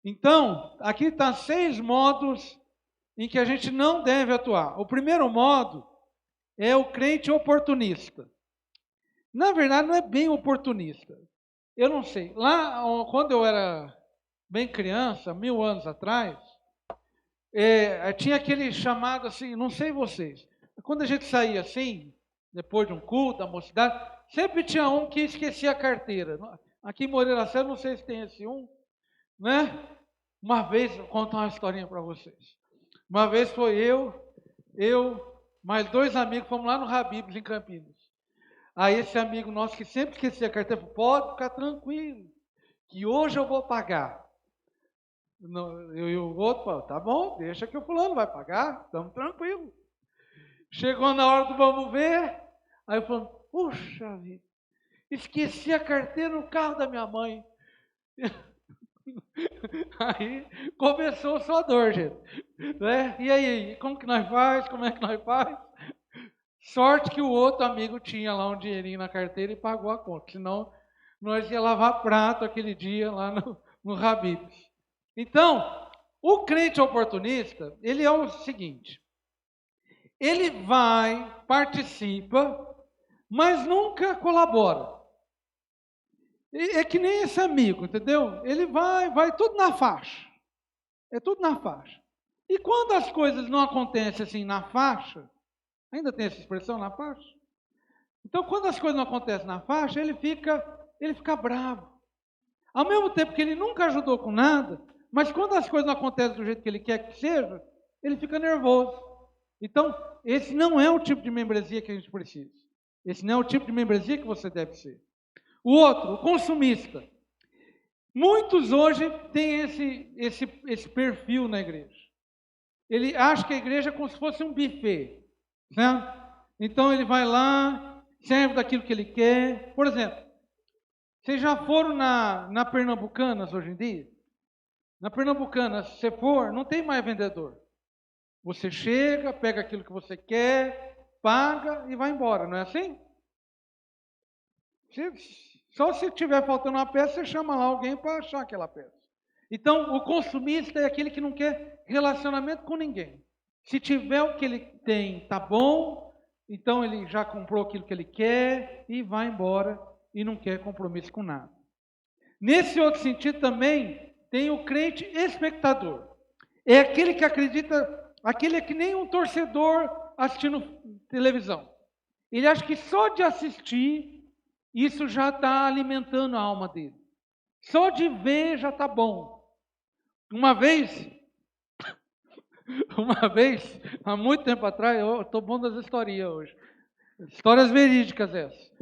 Então, aqui está 6 modos em que a gente não deve atuar. O primeiro modo é o crente oportunista. Na verdade, não é bem oportunista. Eu não sei. Lá, quando eu era bem criança, 1000 anos atrás, tinha aquele chamado assim, não sei vocês, quando a gente saía assim, depois de um culto, da mocidade, sempre tinha um que esquecia a carteira. Aqui em Moreira Céu, não sei se tem esse um, né? Uma vez, vou contar uma historinha para vocês. Uma vez foi eu, mais 2 amigos, fomos lá no Habib's, em Campinas. Aí esse amigo nosso que sempre esquecia a carteira, falou, pode ficar tranquilo, que hoje eu vou pagar. Eu e o outro falou, tá bom, deixa que o fulano vai pagar, estamos tranquilos. Chegou na hora do vamos ver, aí eu falei, puxa vida, esqueci a carteira no carro da minha mãe. Aí começou só a dor, gente. Né? E aí, como que nós faz? Como é que nós faz? Sorte que o outro amigo tinha lá um dinheirinho na carteira e pagou a conta, senão nós ia lavar prato aquele dia lá no Habib's. Então, o crente oportunista, ele é o seguinte, ele vai, participa, mas nunca colabora. É que nem esse amigo, entendeu? Ele vai tudo na faixa. É tudo na faixa. E quando as coisas não acontecem assim na faixa, ainda tem essa expressão na faixa? Então, quando as coisas não acontecem na faixa, ele fica bravo. Ao mesmo tempo que ele nunca ajudou com nada, mas quando as coisas não acontecem do jeito que ele quer que seja, ele fica nervoso. Então, esse não é o tipo de membresia que a gente precisa. Esse não é o tipo de membresia que você deve ser. O outro, o consumista. Muitos hoje têm esse perfil na igreja. Ele acha que a igreja é como se fosse um buffet, né? Então ele vai lá, serve daquilo que ele quer. Por exemplo, vocês já foram na Pernambucanas hoje em dia? Na Pernambucanas, se você for, não tem mais vendedor. Você chega, pega aquilo que você quer, paga e vai embora, não é assim? Só se tiver faltando uma peça, você chama lá alguém para achar aquela peça. Então, o consumista é aquele que não quer relacionamento com ninguém. Se tiver o que ele tem, tá bom, então ele já comprou aquilo que ele quer e vai embora e não quer compromisso com nada. Nesse outro sentido também, tem o crente espectador. É aquele que acredita, aquele é que nem um torcedor assistindo televisão. Ele acha que só de assistir isso já está alimentando a alma dele. Só de ver já está bom. Uma vez, há muito tempo atrás, eu estou bom das historinhas hoje. Histórias verídicas essas.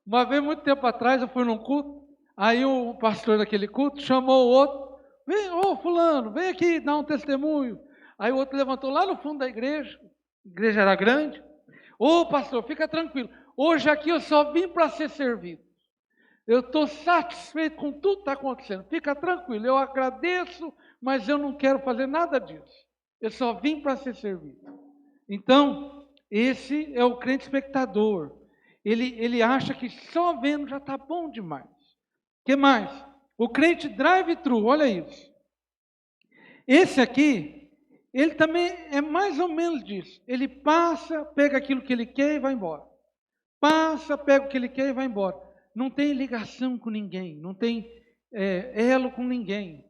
Uma vez, muito tempo atrás, eu fui num culto, aí o pastor daquele culto chamou o outro, vem, ô fulano, vem aqui dar um testemunho. Aí o outro levantou lá no fundo da igreja, a igreja era grande. Ô pastor, fica tranquilo. Hoje aqui eu só vim para ser servido. Eu estou satisfeito com tudo que está acontecendo. Fica tranquilo, eu agradeço, mas eu não quero fazer nada disso. Eu só vim para ser servido. Então, esse é o crente espectador. Ele acha que só vendo já está bom demais. O que mais? O crente drive-thru, olha isso. Esse aqui, ele também é mais ou menos disso. Ele passa, pega aquilo que ele quer e vai embora. Passa, pega o que ele quer e vai embora. Não tem ligação com ninguém, não tem elo com ninguém.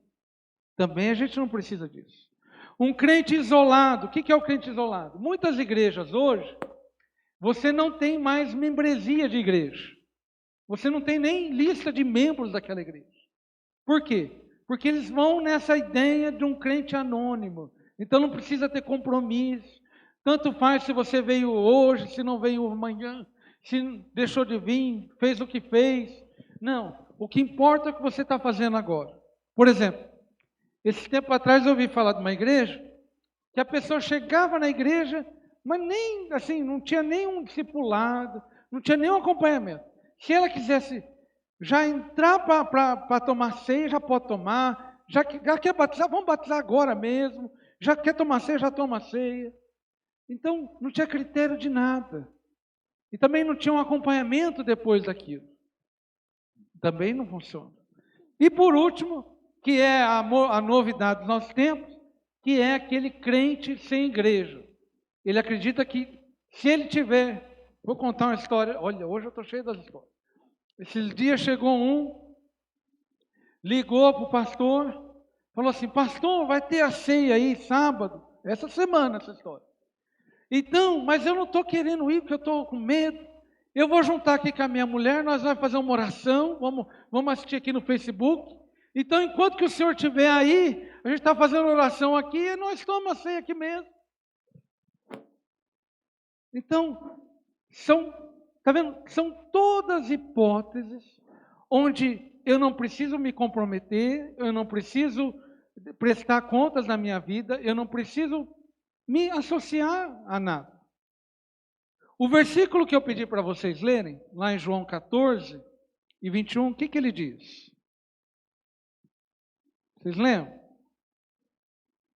Também a gente não precisa disso. Um crente isolado, o que é o crente isolado? Muitas igrejas hoje, você não tem mais membresia de igreja. Você não tem nem lista de membros daquela igreja. Por quê? Porque eles vão nessa ideia de um crente anônimo. Então não precisa ter compromisso. Tanto faz se você veio hoje, se não veio amanhã, se deixou de vir, fez o que fez. Não, o que importa é o que você está fazendo agora. Por exemplo, esse tempo atrás eu ouvi falar de uma igreja, que a pessoa chegava na igreja, mas nem assim, não tinha nenhum discipulado, não tinha nenhum acompanhamento. Se ela quisesse já entrar para tomar ceia, já pode tomar. Já quer batizar, vamos batizar agora mesmo. Já quer tomar ceia, já toma ceia. Então, não tinha critério de nada. E também não tinha um acompanhamento depois daquilo. Também não funciona. E por último, que é a novidade dos nossos tempos, que é aquele crente sem igreja. Ele acredita que se ele tiver, vou contar uma história, olha, hoje eu estou cheio das histórias. Esses dias chegou um, ligou para o pastor, falou assim, pastor, vai ter a ceia aí sábado, essa semana essa história. Então, mas eu não estou querendo ir porque eu estou com medo. Eu vou juntar aqui com a minha mulher, nós vamos fazer uma oração, vamos assistir aqui no Facebook. Então, enquanto que o senhor estiver aí, a gente está fazendo oração aqui e nós tomamos a ceia aqui mesmo. Então, tá vendo? São todas hipóteses onde eu não preciso me comprometer, eu não preciso prestar contas na minha vida, eu não preciso me associar a nada. O versículo que eu pedi para vocês lerem, lá em João 14 e 21, o que ele diz? Vocês lembram?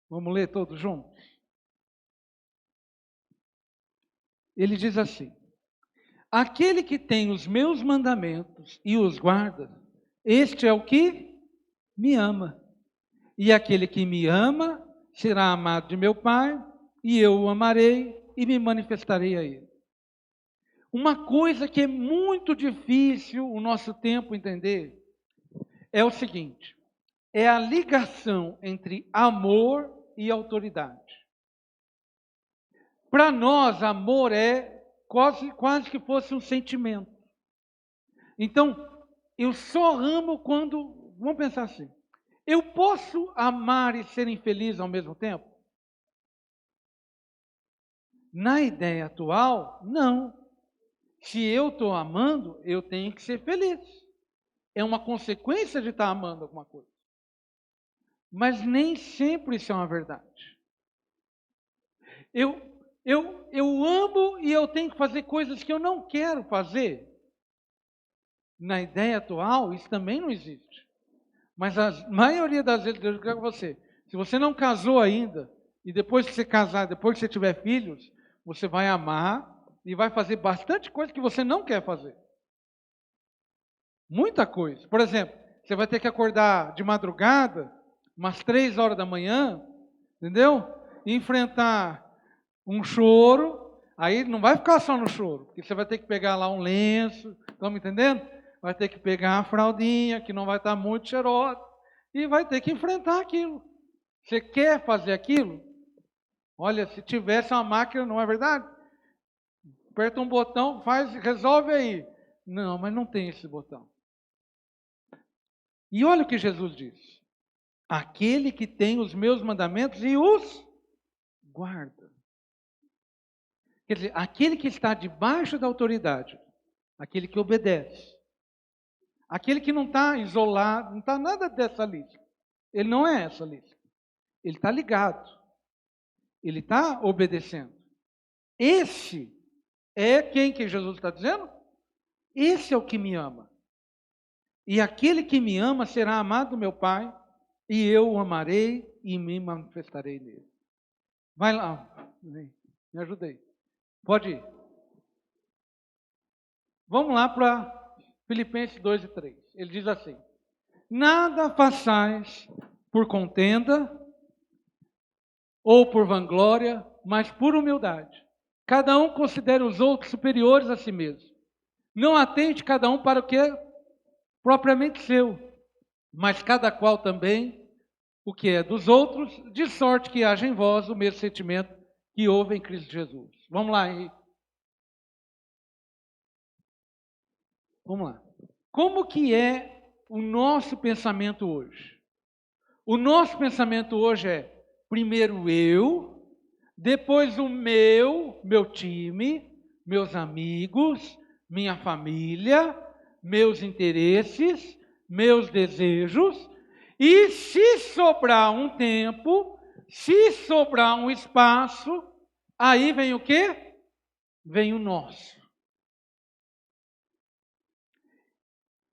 Vamos ler todos juntos? Ele diz assim, aquele que tem os meus mandamentos e os guarda, este é o que me ama. E aquele que me ama será amado de meu Pai, e eu o amarei e me manifestarei a ele. Uma coisa que é muito difícil o nosso tempo entender é o seguinte, é a ligação entre amor e autoridade. Para nós, amor é quase que fosse um sentimento. Então, eu só amo quando, vamos pensar assim, eu posso amar e ser infeliz ao mesmo tempo? Na ideia atual, não. Se eu estou amando, eu tenho que ser feliz. É uma consequência de estar amando alguma coisa. Mas nem sempre isso é uma verdade. Eu amo e eu tenho que fazer coisas que eu não quero fazer. Na ideia atual, isso também não existe. Mas a maioria das vezes, Deus quer com você. Se você não casou ainda, e depois que você casar, depois que você tiver filhos, você vai amar e vai fazer bastante coisa que você não quer fazer. Muita coisa. Por exemplo, você vai ter que acordar de madrugada, umas 3 horas da manhã, entendeu? E enfrentar um choro, aí não vai ficar só no choro, porque você vai ter que pegar lá um lenço, estão me entendendo? Vai ter que pegar a fraldinha, que não vai estar muito cheirosa, e vai ter que enfrentar aquilo. Você quer fazer aquilo? Olha, se tivesse uma máquina, não é verdade? Aperta um botão, resolve aí. Não, mas não tem esse botão. E olha o que Jesus diz. Aquele que tem os meus mandamentos e os guarda. Quer dizer, aquele que está debaixo da autoridade, aquele que obedece, aquele que não está isolado, não está nada dessa lista. Ele não é essa lista. Ele está ligado. Ele está obedecendo. Esse é quem que Jesus está dizendo? Esse é o que me ama. E aquele que me ama será amado do meu Pai, e eu o amarei e me manifestarei nele. Vai lá, me ajudei. Pode ir. Vamos lá para Filipenses 2 e 3. Ele diz assim, nada façais por contenda ou por vanglória, mas por humildade. Cada um considere os outros superiores a si mesmo. Não atente cada um para o que é propriamente seu, mas cada qual também o que é dos outros, de sorte que haja em vós o mesmo sentimento que houve em Cristo Jesus. Vamos lá, Henrique. Vamos lá. Como que é o nosso pensamento hoje? O nosso pensamento hoje é, primeiro eu, depois o meu time, meus amigos, minha família, meus interesses, meus desejos, e se sobrar um tempo, se sobrar um espaço, aí vem o quê? Vem o nosso.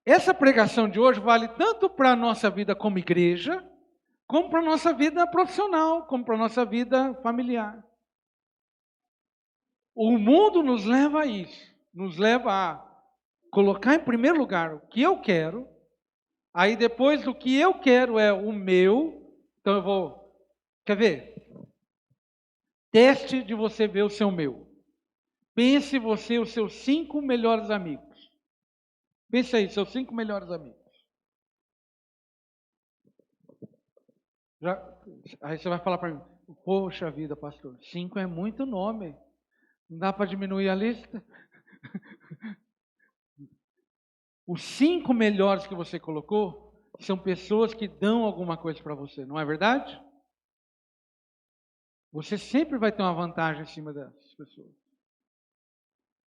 Essa pregação de hoje vale tanto para a nossa vida como igreja, como para a nossa vida profissional, como para a nossa vida familiar. O mundo nos leva a isso, nos leva a colocar em primeiro lugar o que eu quero, Aí depois o que eu quero é o meu. Então eu vou. Quer ver? Teste de você ver o seu meu. Pense você os seus 5 melhores amigos. Pense aí, seus 5 melhores amigos. Aí você vai falar para mim, poxa vida, pastor, 5 é muito nome. Não dá para diminuir a lista? Os 5 melhores que você colocou são pessoas que dão alguma coisa para você, não é verdade? Você sempre vai ter uma vantagem em cima dessas pessoas.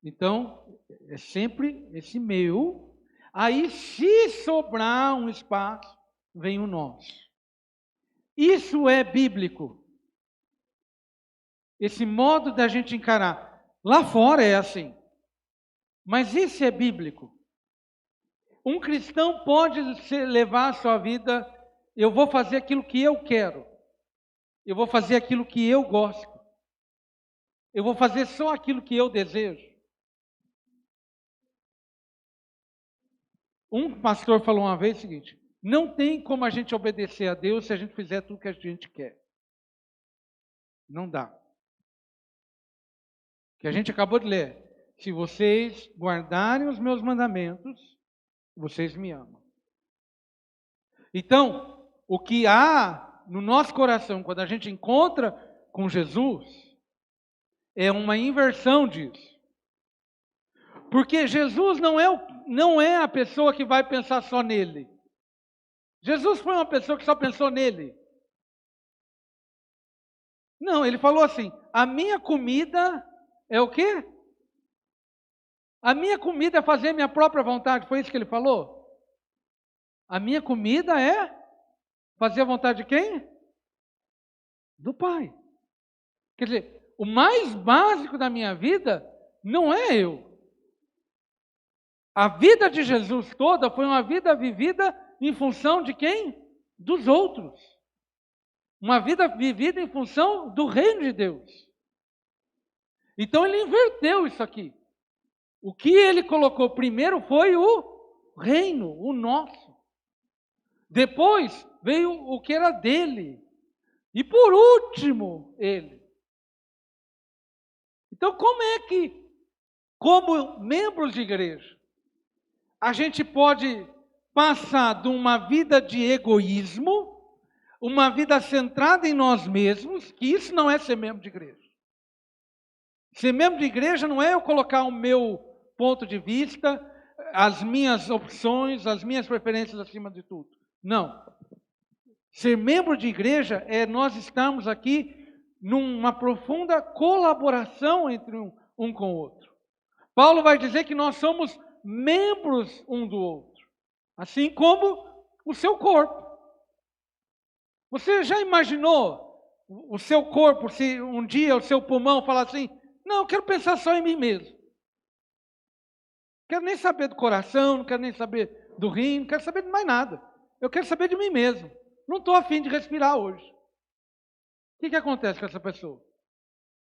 Então, é sempre esse meu. Aí, se sobrar um espaço, vem o nosso. Isso é bíblico. Esse modo da gente encarar. Lá fora é assim. Mas isso é bíblico. Um cristão pode levar a sua vida, eu vou fazer aquilo que eu quero. Eu vou fazer aquilo que eu gosto. Eu vou fazer só aquilo que eu desejo. Um pastor falou uma vez o seguinte: não tem como a gente obedecer a Deus se a gente fizer tudo que a gente quer. Não dá. Que a gente acabou de ler. Se vocês guardarem os meus mandamentos, vocês me amam. Então, o que há no nosso coração quando a gente encontra com Jesus é uma inversão disso. Porque Jesus não é a pessoa que vai pensar só nele. Jesus foi uma pessoa que só pensou nele. Não, ele falou assim: a minha comida é o quê? A minha comida é fazer minha própria vontade. Foi isso que ele falou? A minha comida é fazer a vontade de quem? Do Pai. Quer dizer, o mais básico da minha vida não é eu. A vida de Jesus toda foi uma vida vivida em função de quem? Dos outros. Uma vida vivida em função do reino de Deus. Então ele inverteu isso aqui. O que ele colocou primeiro foi o reino, o nosso. Depois veio o que era dele. E por último, ele. Então como é que, como membros de igreja, a gente pode passar de uma vida de egoísmo, uma vida centrada em nós mesmos, que isso não é ser membro de igreja. Ser membro de igreja não é eu colocar o meu ponto de vista, as minhas opções, as minhas preferências acima de tudo. Não. Ser membro de igreja é nós estarmos aqui numa profunda colaboração entre um com o outro. Paulo vai dizer que nós somos membros um do outro, assim como o seu corpo. Você já imaginou o seu corpo, se um dia o seu pulmão falar assim: não, eu quero pensar só em mim mesmo. Não quero nem saber do coração, não quero nem saber do rim, não quero saber de mais nada. Eu quero saber de mim mesmo. Não estou a fim de respirar hoje. O que acontece com essa pessoa?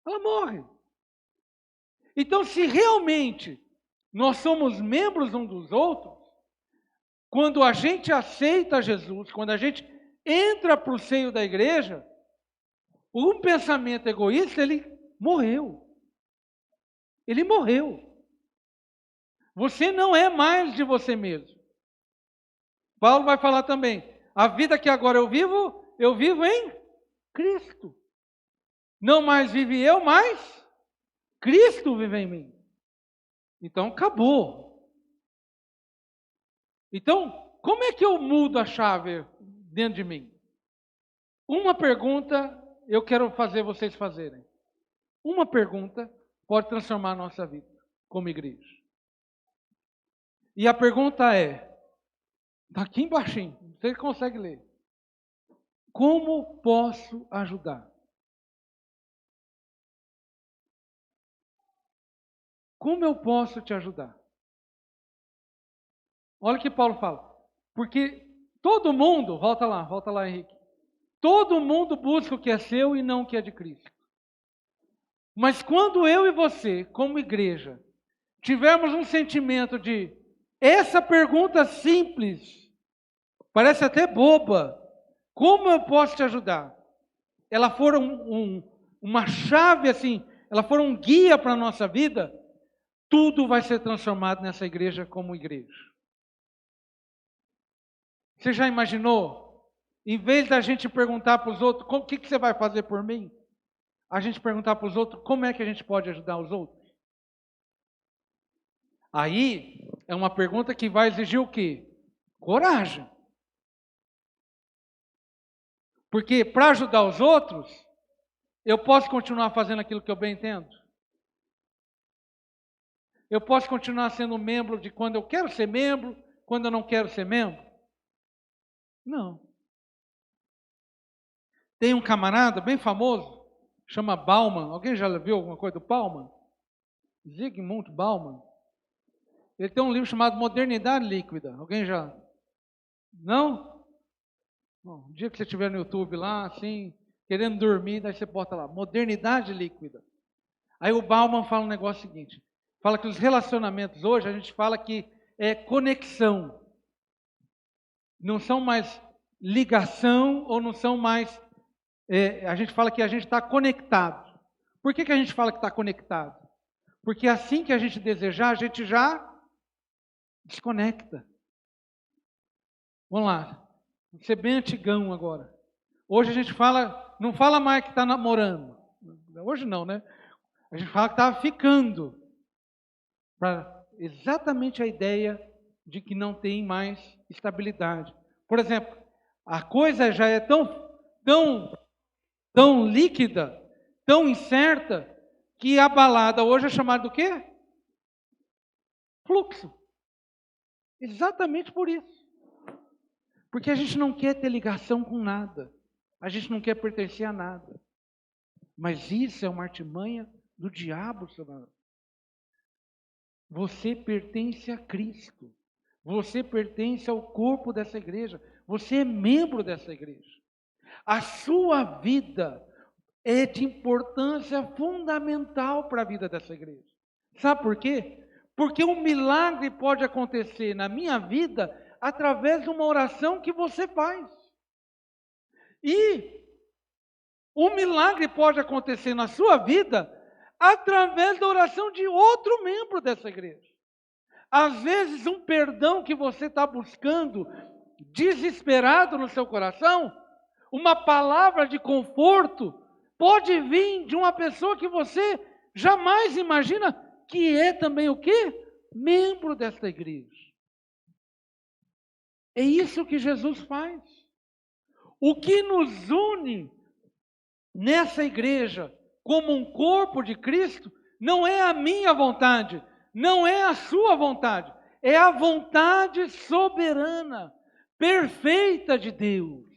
Ela morre. Então, se realmente nós somos membros uns dos outros, quando a gente aceita Jesus, quando a gente entra para o seio da igreja, um pensamento egoísta, ele morreu. Ele morreu. Você não é mais de você mesmo. Paulo vai falar também: a vida que agora eu vivo em Cristo. Não mais vive eu, mas Cristo vive em mim. Então acabou. Então, como é que eu mudo a chave dentro de mim? Uma pergunta eu quero fazer vocês fazerem. Uma pergunta pode transformar a nossa vida como igreja. E a pergunta é, está aqui embaixo, você consegue ler. Como posso ajudar? Como eu posso te ajudar? Olha o que Paulo fala. Porque todo mundo, volta lá, Henrique. Todo mundo busca o que é seu e não o que é de Cristo. Mas quando eu e você, como igreja, tivermos um sentimento de essa pergunta simples, parece até boba. Como eu posso te ajudar? Ela for uma chave assim, ela for um guia para a nossa vida, tudo vai ser transformado nessa igreja como igreja. Você já imaginou? Em vez da gente perguntar para os outros, o que você vai fazer por mim? A gente perguntar para os outros, como é que a gente pode ajudar os outros? Aí, é uma pergunta que vai exigir o quê? Coragem. Porque para ajudar os outros, eu posso continuar fazendo aquilo que eu bem entendo? Eu posso continuar sendo membro de quando eu quero ser membro, quando eu não quero ser membro? Não. Tem um camarada bem famoso, chama Bauman. Alguém já viu alguma coisa do Bauman? Zygmunt Bauman. Ele tem um livro chamado Modernidade Líquida. Alguém já? Não? Bom, um dia que você estiver no YouTube lá, assim, querendo dormir, daí você bota lá, Modernidade Líquida. Aí o Bauman fala um negócio seguinte, fala que os relacionamentos hoje, a gente fala que é conexão. Não são mais ligação ou não são mais... a gente fala que a gente está conectado. Por que a gente fala que está conectado? Porque assim que a gente desejar, a gente já desconecta. Vamos lá. Vou ser bem antigão agora. Hoje a gente fala, não fala mais que está namorando. Hoje não, né? A gente fala que está ficando. Para exatamente a ideia de que não tem mais estabilidade. Por exemplo, a coisa já é tão líquida, tão incerta, que a balada hoje é chamada do quê? Fluxo. Exatamente por isso. Porque a gente não quer ter ligação com nada. A gente não quer pertencer a nada. Mas isso é uma artimanha do diabo, seu irmão. Você pertence a Cristo. Você pertence ao corpo dessa igreja. Você é membro dessa igreja. A sua vida é de importância fundamental para a vida dessa igreja. Sabe por quê? Porque um milagre pode acontecer na minha vida através de uma oração que você faz. E um milagre pode acontecer na sua vida através da oração de outro membro dessa igreja. Às vezes, um perdão que você está buscando, desesperado no seu coração, uma palavra de conforto, pode vir de uma pessoa que você jamais imagina que é também o quê? Membro desta igreja. É isso que Jesus faz. O que nos une nessa igreja, como um corpo de Cristo, não é a minha vontade, não é a sua vontade, é a vontade soberana, perfeita de Deus.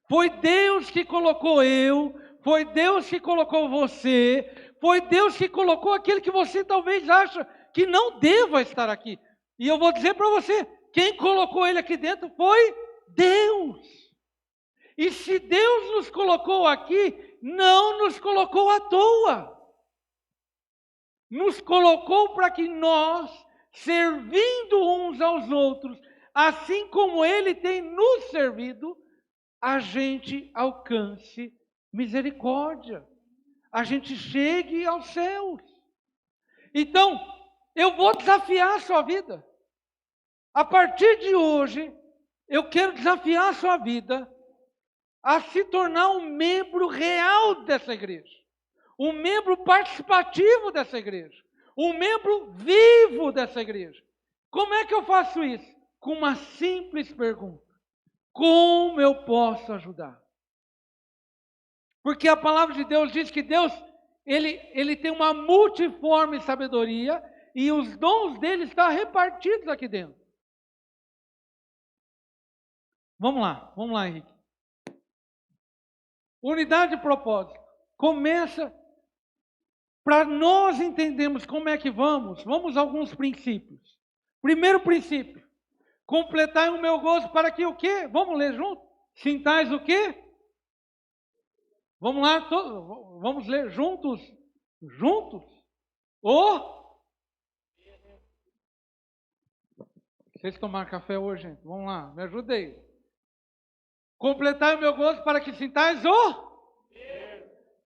Foi Deus que colocou eu, foi Deus que colocou você, foi Deus que colocou aquele que você talvez acha que não deva estar aqui. E eu vou dizer para você, quem colocou ele aqui dentro foi Deus. E se Deus nos colocou aqui, não nos colocou à toa. Nos colocou para que nós, servindo uns aos outros, assim como Ele tem nos servido, a gente alcance misericórdia. A gente chegue aos céus. Então, eu vou desafiar a sua vida. A partir de hoje, eu quero desafiar a sua vida a se tornar um membro real dessa igreja, um membro participativo dessa igreja, um membro vivo dessa igreja. Como é que eu faço isso? Com uma simples pergunta: como eu posso ajudar? Porque a palavra de Deus diz que Deus, ele tem uma multiforme sabedoria e os dons dele estão repartidos aqui dentro. Vamos lá, Henrique. Unidade de propósito. Começa, para nós entendermos como é que vamos a alguns princípios. Primeiro princípio, completai o meu gozo para que o quê? Vamos ler junto? Sintais o quê? Vamos lá, vamos ler juntos? Juntos? Vocês tomaram café hoje, gente? Vamos lá, me ajuda aí. Completai o meu gozo para que sintais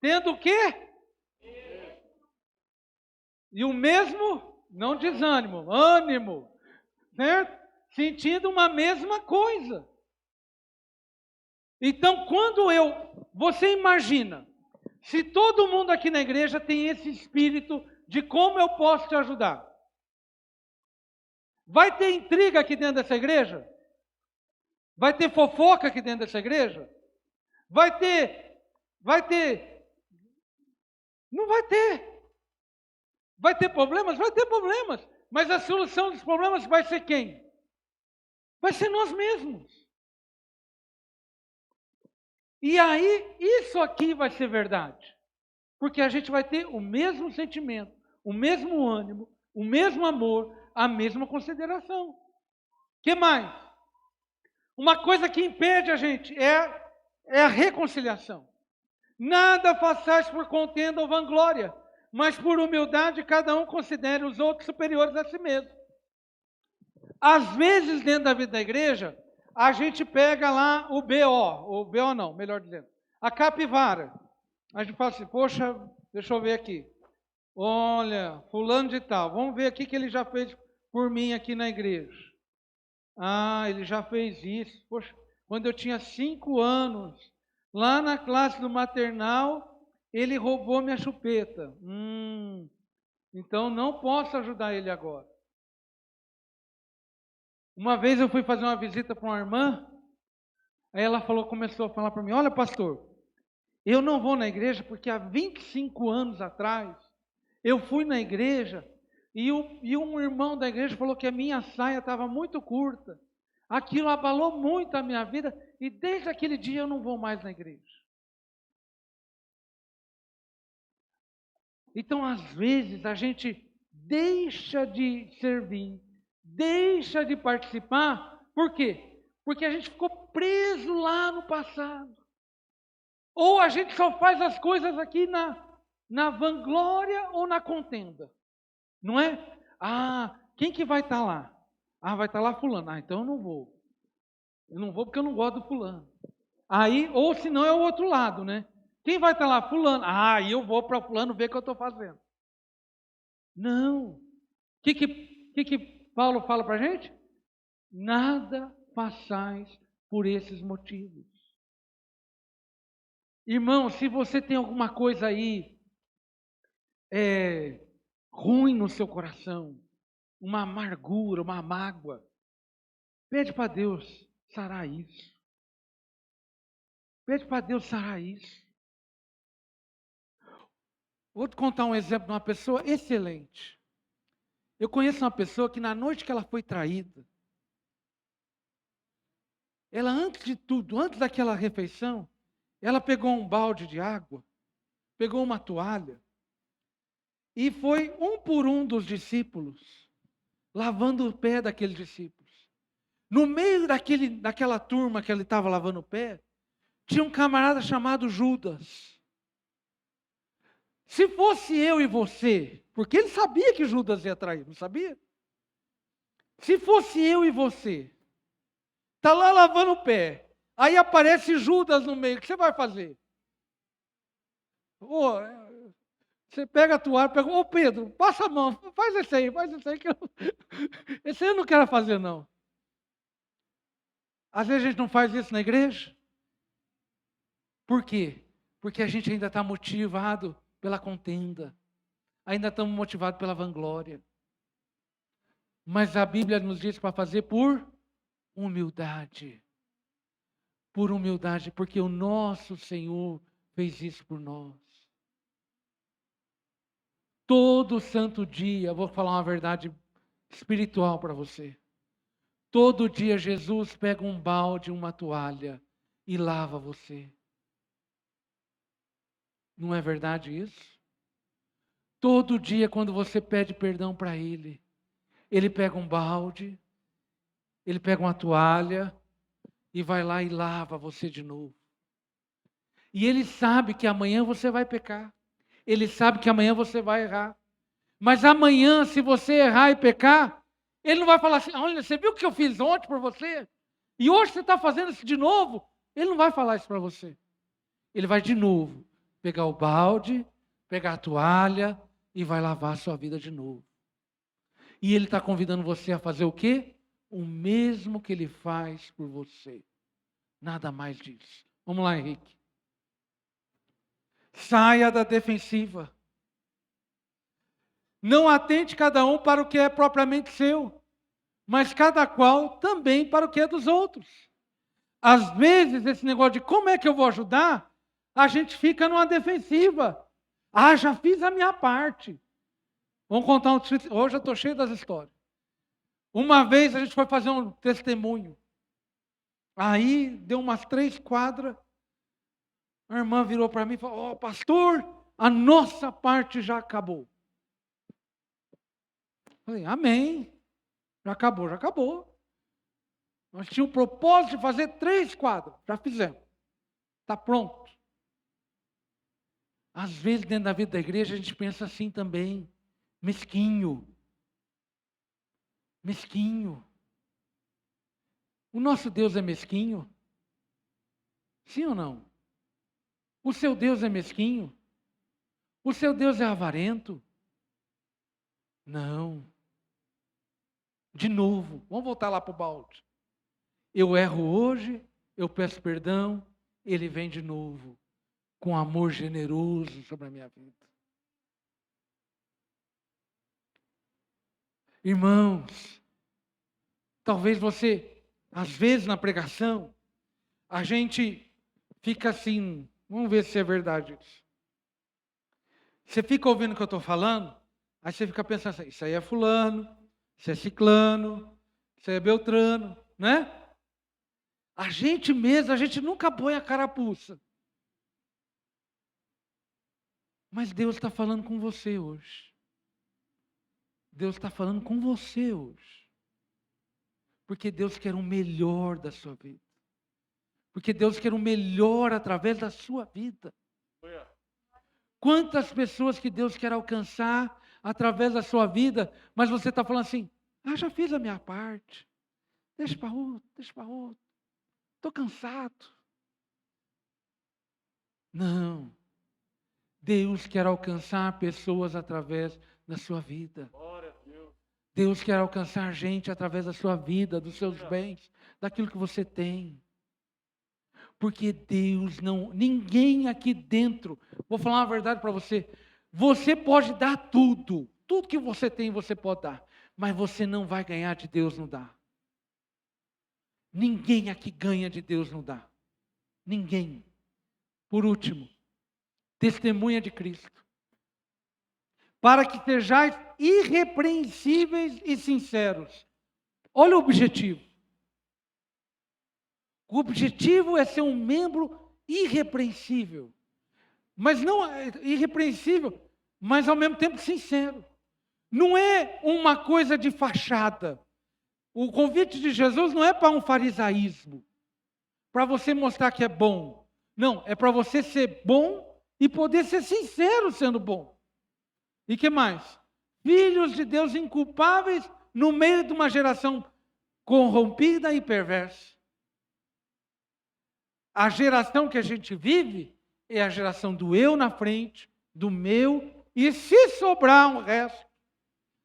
tendo o quê? E o mesmo, não desânimo, ânimo, certo? Sentindo uma mesma coisa. Então, você imagina, se todo mundo aqui na igreja tem esse espírito de como eu posso te ajudar. Vai ter intriga aqui dentro dessa igreja? Vai ter fofoca aqui dentro dessa igreja? Vai ter, não vai ter. Vai ter problemas? Vai ter problemas. Mas a solução dos problemas vai ser quem? Vai ser nós mesmos. E aí, isso aqui vai ser verdade. Porque a gente vai ter o mesmo sentimento, o mesmo ânimo, o mesmo amor, a mesma consideração. O que mais? Uma coisa que impede a gente é a reconciliação. Nada façais por contenda ou vanglória, mas por humildade cada um considere os outros superiores a si mesmo. Às vezes, dentro da vida da igreja, a gente pega lá o BO não, melhor dizendo, a capivara. A gente fala assim, poxa, deixa eu ver aqui. Olha, fulano de tal, vamos ver aqui que ele já fez por mim aqui na igreja. Ah, ele já fez isso. Poxa, quando eu tinha 5 anos, lá na classe do maternal, ele roubou minha chupeta. Então não posso ajudar ele agora. Uma vez eu fui fazer uma visita para uma irmã, aí ela começou a falar para mim, olha pastor, eu não vou na igreja porque há 25 anos atrás, eu fui na igreja e um irmão da igreja falou que a minha saia estava muito curta. Aquilo abalou muito a minha vida e desde aquele dia eu não vou mais na igreja. Então, às vezes, a gente deixa de servir, deixa de participar. Por quê? Porque a gente ficou preso lá no passado. Ou a gente só faz as coisas aqui na vanglória ou na contenda. Não é? Ah, quem que vai estar lá? Ah, vai estar lá fulano. Ah, então eu não vou. Eu não vou porque eu não gosto do fulano. Aí, ou se não é o outro lado, né? Quem vai estar lá? Fulano. Ah, e eu vou para fulano ver o que eu estou fazendo. Não. O que Paulo fala para a gente? Nada façais por esses motivos. Irmão, se você tem alguma coisa aí ruim no seu coração, uma amargura, uma mágoa, pede para Deus sarar isso. Pede para Deus sarar isso. Vou te contar um exemplo de uma pessoa excelente. Eu conheço uma pessoa que na noite que ela foi traída, ela antes de tudo, antes daquela refeição, ela pegou um balde de água, pegou uma toalha e foi um por um dos discípulos, lavando o pé daqueles discípulos. No meio daquela turma que ele estava lavando o pé, tinha um camarada chamado Judas. Se fosse eu e você, porque ele sabia que Judas ia trair, não sabia? Se fosse eu e você, está lá lavando o pé, aí aparece Judas no meio, o que você vai fazer? Você pega a toalha, ô Pedro, passa a mão, faz esse aí que esse aí eu não quero fazer não. Às vezes a gente não faz isso na igreja. Por quê? Porque a gente ainda está motivado pela contenda. Ainda estamos motivados pela vanglória. Mas a Bíblia nos diz para fazer por humildade. Por humildade, porque o nosso Senhor fez isso por nós. Todo santo dia, eu vou falar uma verdade espiritual para você. Todo dia Jesus pega um balde, uma toalha e lava você. Não é verdade isso? Todo dia quando você pede perdão para Ele, Ele pega um balde, Ele pega uma toalha e vai lá e lava você de novo. E Ele sabe que amanhã você vai pecar. Ele sabe que amanhã você vai errar. Mas amanhã, se você errar e pecar, Ele não vai falar assim, olha, você viu o que eu fiz ontem por você? E hoje você está fazendo isso de novo? Ele não vai falar isso para você. Ele vai de novo pegar o balde, pegar a toalha e vai lavar a sua vida de novo. E ele está convidando você a fazer o quê? O mesmo que ele faz por você. Nada mais disso. Vamos lá, Henrique. Saia da defensiva. Não atente cada um para o que é propriamente seu, mas cada qual também para o que é dos outros. Às vezes, esse negócio de como é que eu vou ajudar, a gente fica numa defensiva. Ah, já fiz a minha parte. Vamos contar um... Hoje eu estou cheio das histórias. Uma vez a gente foi fazer um testemunho. Aí, deu umas 3 quadras. A irmã virou para mim e falou, ó, pastor, a nossa parte já acabou. Falei, amém. Já acabou, já acabou. Nós tínhamos o propósito de fazer 3 quadras. Já fizemos. Está pronto. Às vezes, dentro da vida da igreja, a gente pensa assim também. Mesquinho. Mesquinho. O nosso Deus é mesquinho? Sim ou não? O seu Deus é mesquinho? O seu Deus é avarento? Não. De novo, vamos voltar lá para o balde. Eu erro hoje, eu peço perdão, ele vem de novo, com amor generoso sobre a minha vida. Irmãos, talvez você, às vezes na pregação, a gente fica assim, vamos ver se é verdade isso. Você fica ouvindo o que eu estou falando, aí você fica pensando assim, isso aí é fulano, isso é ciclano, isso aí é beltrano, né? A gente mesmo, a gente nunca põe a carapuça. Mas Deus está falando com você hoje. Deus está falando com você hoje. Porque Deus quer o melhor da sua vida. Porque Deus quer o melhor através da sua vida. Quantas pessoas que Deus quer alcançar através da sua vida, mas você está falando assim, já fiz a minha parte. Deixa para outro, deixa para outro. Estou cansado. Não. Deus quer alcançar pessoas através da sua vida. Deus quer alcançar gente através da sua vida, dos seus bens, daquilo que você tem. Porque Deus não, ninguém aqui dentro, vou falar uma verdade para você, você pode dar tudo, tudo que você tem você pode dar, mas você não vai ganhar de Deus não dá. Ninguém aqui ganha de Deus não dá. Ninguém. Por último, testemunha de Cristo. Para que sejais irrepreensíveis e sinceros. Olha o objetivo. O objetivo é ser um membro irrepreensível. Mas não irrepreensível, mas ao mesmo tempo sincero. Não é uma coisa de fachada. O convite de Jesus não é para um farisaísmo, para você mostrar que é bom. Não, é para você ser bom e poder ser sincero sendo bom. E que mais? Filhos de Deus inculpáveis no meio de uma geração corrompida e perversa. A geração que a gente vive é a geração do eu na frente, do meu, e se sobrar um resto,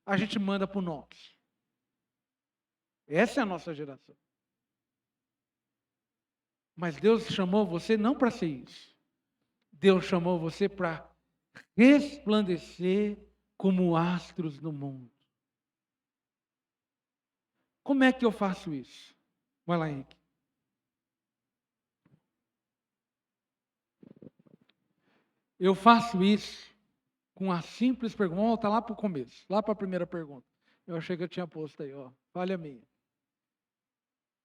a gente manda para o nosso. Essa é a nossa geração. Mas Deus chamou você não para ser isso. Deus chamou você para resplandecer como astros no mundo. Como é que eu faço isso? Vai lá, Henrique. Eu faço isso com a simples pergunta. Vamos voltar lá para o começo, lá para a primeira pergunta. Eu achei que eu tinha posto aí, ó. Falha minha.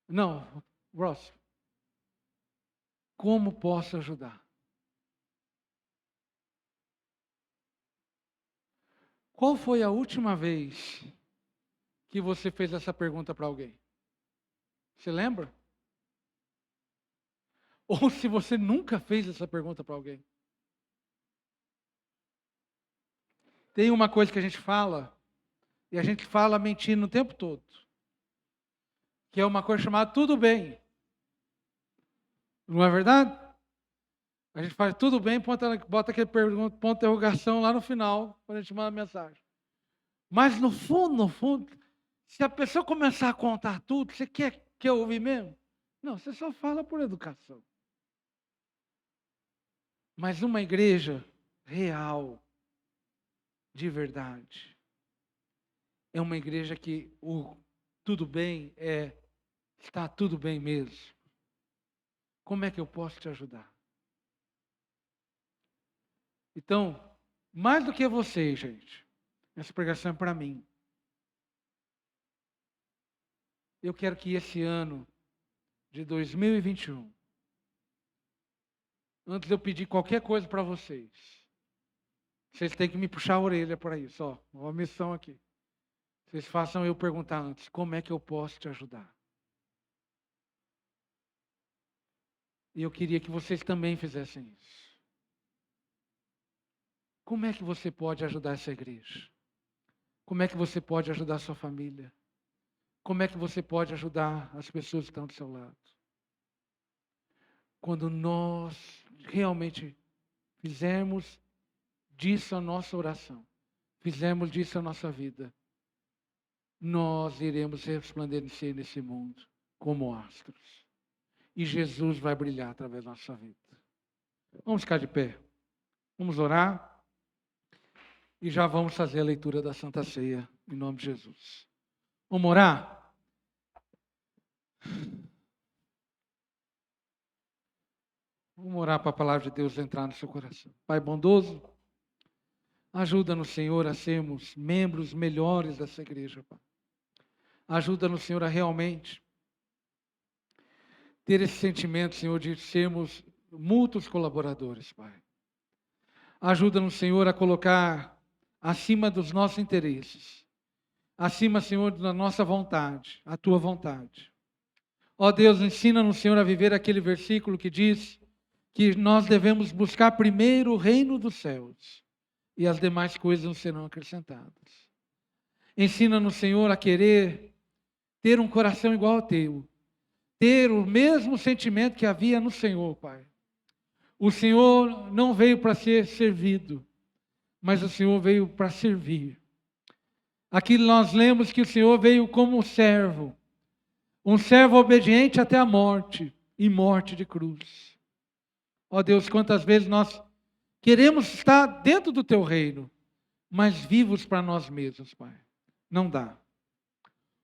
Não, Ross. Como posso ajudar? Qual foi a última vez que você fez essa pergunta para alguém? Você lembra? Ou se você nunca fez essa pergunta para alguém? Tem uma coisa que a gente fala, E a gente fala mentindo o tempo todo. Que é uma coisa chamada tudo bem. Não é verdade? A gente faz tudo bem, bota aquele ponto de interrogação lá no final, quando a gente manda a mensagem. Mas no fundo, se a pessoa começar a contar tudo, você quer ouvir mesmo? Não, você só fala por educação. Mas uma igreja real, de verdade, é uma igreja que o tudo bem está tudo bem mesmo. Como é que eu posso te ajudar? Então, mais do que vocês, gente, essa pregação é para mim. Eu quero que esse ano de 2021, antes de eu pedir qualquer coisa para vocês têm que me puxar a orelha para isso, ó, uma missão aqui. Vocês façam eu perguntar antes, como é que eu posso te ajudar? E eu queria que vocês também fizessem isso. Como é que você pode ajudar essa igreja? Como é que você pode ajudar a sua família? Como é que você pode ajudar as pessoas que estão do seu lado? Quando nós realmente fizermos disso a nossa oração, fizermos disso a nossa vida, nós iremos resplandecer nesse mundo como astros. E Jesus vai brilhar através da nossa vida. Vamos ficar de pé. Vamos orar. E já vamos fazer a leitura da Santa Ceia, em nome de Jesus. Vamos orar? Vamos orar para a palavra de Deus entrar no seu coração. Pai bondoso, ajuda-nos, Senhor, a sermos membros melhores dessa igreja, Pai. Ajuda-nos, Senhor, a realmente ter esse sentimento, Senhor, de sermos mútuos colaboradores, Pai. Ajuda-nos, Senhor, a colocar acima dos nossos interesses, acima, Senhor, da nossa vontade, a Tua vontade. Ó Deus, ensina-nos, Senhor, a viver aquele versículo que diz que nós devemos buscar primeiro o reino dos céus e as demais coisas nos serão acrescentadas. Ensina-nos, Senhor, a querer ter um coração igual ao Teu, ter o mesmo sentimento que havia no Senhor, Pai. O Senhor não veio para ser servido, mas o Senhor veio para servir. Aqui nós lemos que o Senhor veio como servo, um servo obediente até a morte, e morte de cruz. Ó Deus, quantas vezes nós queremos estar dentro do Teu reino, mas vivos para nós mesmos, Pai. Não dá.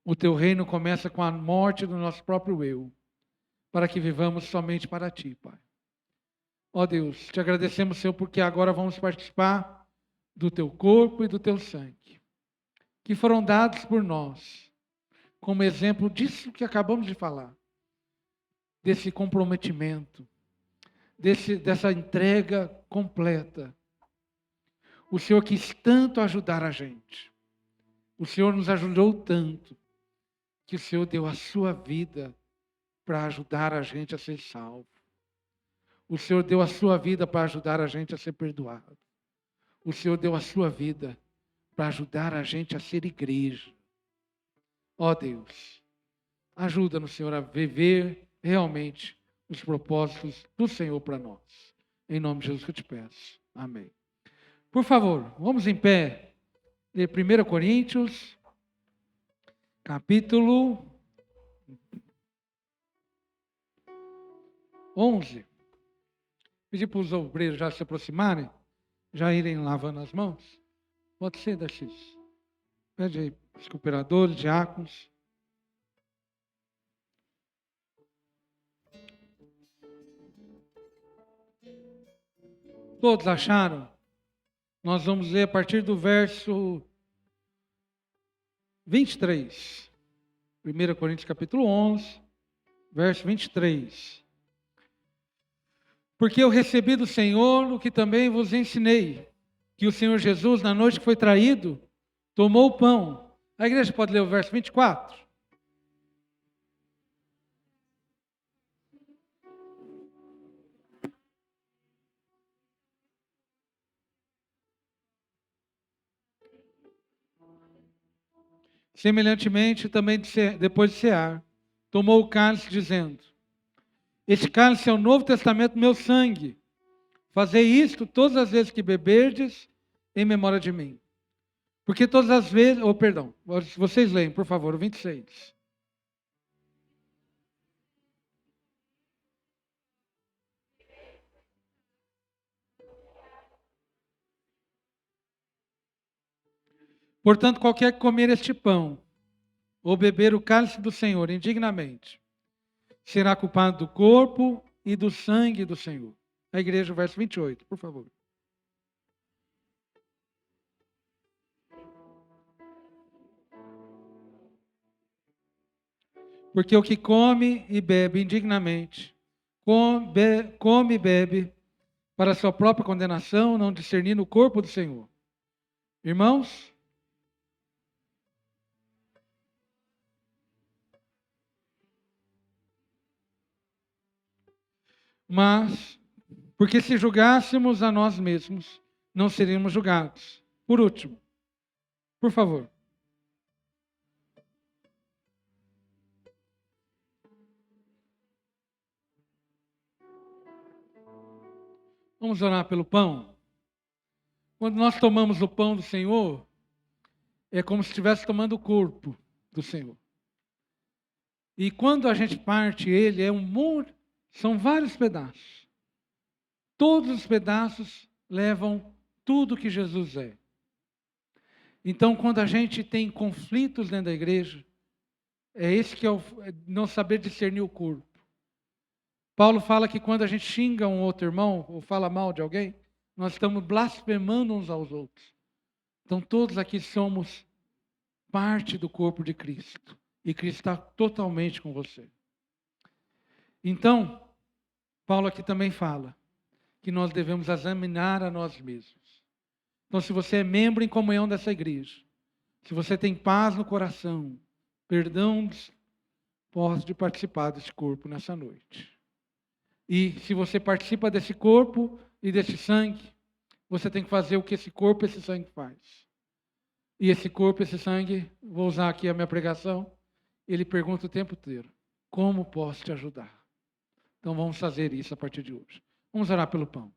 O Teu reino começa com a morte do nosso próprio eu, para que vivamos somente para Ti, Pai. Ó Deus, te agradecemos, Senhor, porque agora vamos participar do Teu corpo e do Teu sangue, que foram dados por nós, como exemplo disso que acabamos de falar, desse comprometimento, dessa entrega completa. O Senhor quis tanto ajudar a gente, o Senhor nos ajudou tanto, que o Senhor deu a sua vida para ajudar a gente a ser salvo. O Senhor deu a sua vida para ajudar a gente a ser perdoado. O Senhor deu a sua vida para ajudar a gente a ser igreja. Ó Deus, ajuda-nos, Senhor, a viver realmente os propósitos do Senhor para nós. Em nome de Jesus que eu te peço. Amém. Por favor, vamos em pé. De 1 Coríntios, capítulo 11. Pedir para os obreiros já se aproximarem, já irem lavando as mãos. Pode ser, Daxis. Pede aí, os cooperadores, diáconos. Todos acharam? Nós vamos ler a partir do verso 23. 1 Coríntios capítulo 11, verso 23. Porque eu recebi do Senhor o que também vos ensinei, que o Senhor Jesus, na noite que foi traído, tomou o pão. A igreja pode ler o verso 24? Semelhantemente, também depois de cear, tomou o cálice, dizendo: este cálice é o Novo Testamento, meu sangue. Fazei isto todas as vezes que beberdes, em memória de mim. Porque todas as vezes... perdão, vocês leem, por favor, o 26. Portanto, qualquer que comer este pão, ou beber o cálice do Senhor indignamente, será culpado do corpo e do sangue do Senhor. A igreja, verso 28, por favor. Porque o que come e bebe indignamente, come e bebe para a sua própria condenação, não discernindo o corpo do Senhor. Irmãos, mas, porque se julgássemos a nós mesmos, não seríamos julgados. Por último, por favor. Vamos orar pelo pão? Quando nós tomamos o pão do Senhor, é como se estivesse tomando o corpo do Senhor. E quando a gente parte ele, são vários pedaços. Todos os pedaços levam tudo que Jesus é. Então, quando a gente tem conflitos dentro da igreja, é esse que é não saber discernir o corpo. Paulo fala que quando a gente xinga um outro irmão, ou fala mal de alguém, nós estamos blasfemando uns aos outros. Então, todos aqui somos parte do corpo de Cristo. E Cristo está totalmente com você. Então, Paulo aqui também fala que nós devemos examinar a nós mesmos. Então, se você é membro em comunhão dessa igreja, se você tem paz no coração, perdão, pode participar desse corpo nessa noite. E se você participa desse corpo e desse sangue, você tem que fazer o que esse corpo e esse sangue faz. E esse corpo e esse sangue, vou usar aqui a minha pregação, ele pergunta o tempo inteiro: como posso te ajudar? Então vamos fazer isso a partir de hoje. Vamos orar pelo pão.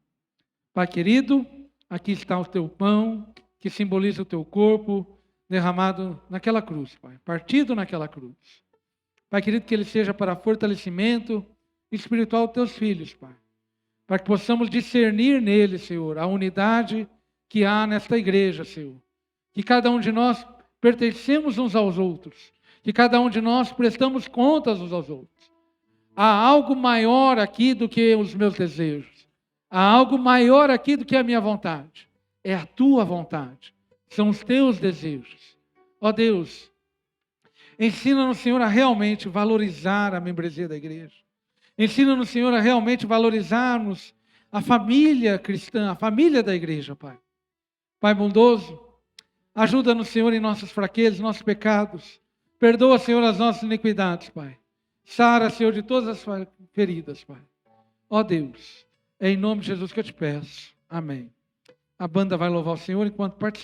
Pai querido, aqui está o teu pão, que simboliza o teu corpo, derramado naquela cruz, Pai, partido naquela cruz. Pai querido, que ele seja para fortalecimento espiritual dos teus filhos, Pai. Para que possamos discernir nele, Senhor, a unidade que há nesta igreja, Senhor. Que cada um de nós pertencemos uns aos outros. Que cada um de nós prestamos contas uns aos outros. Há algo maior aqui do que os meus desejos. Há algo maior aqui do que a minha vontade. É a tua vontade. São os teus desejos. Ó Deus, ensina-nos, Senhor, a realmente valorizar a membresia da igreja. Ensina-nos, Senhor, a realmente valorizarmos a família cristã, a família da igreja, Pai. Pai bondoso, ajuda-nos, Senhor, em nossas fraquezas, nossos pecados. Perdoa, Senhor, as nossas iniquidades, Pai. Sara, Senhor, de todas as feridas, Pai. Ó Deus, é em nome de Jesus que eu te peço. Amém. A banda vai louvar o Senhor enquanto participa.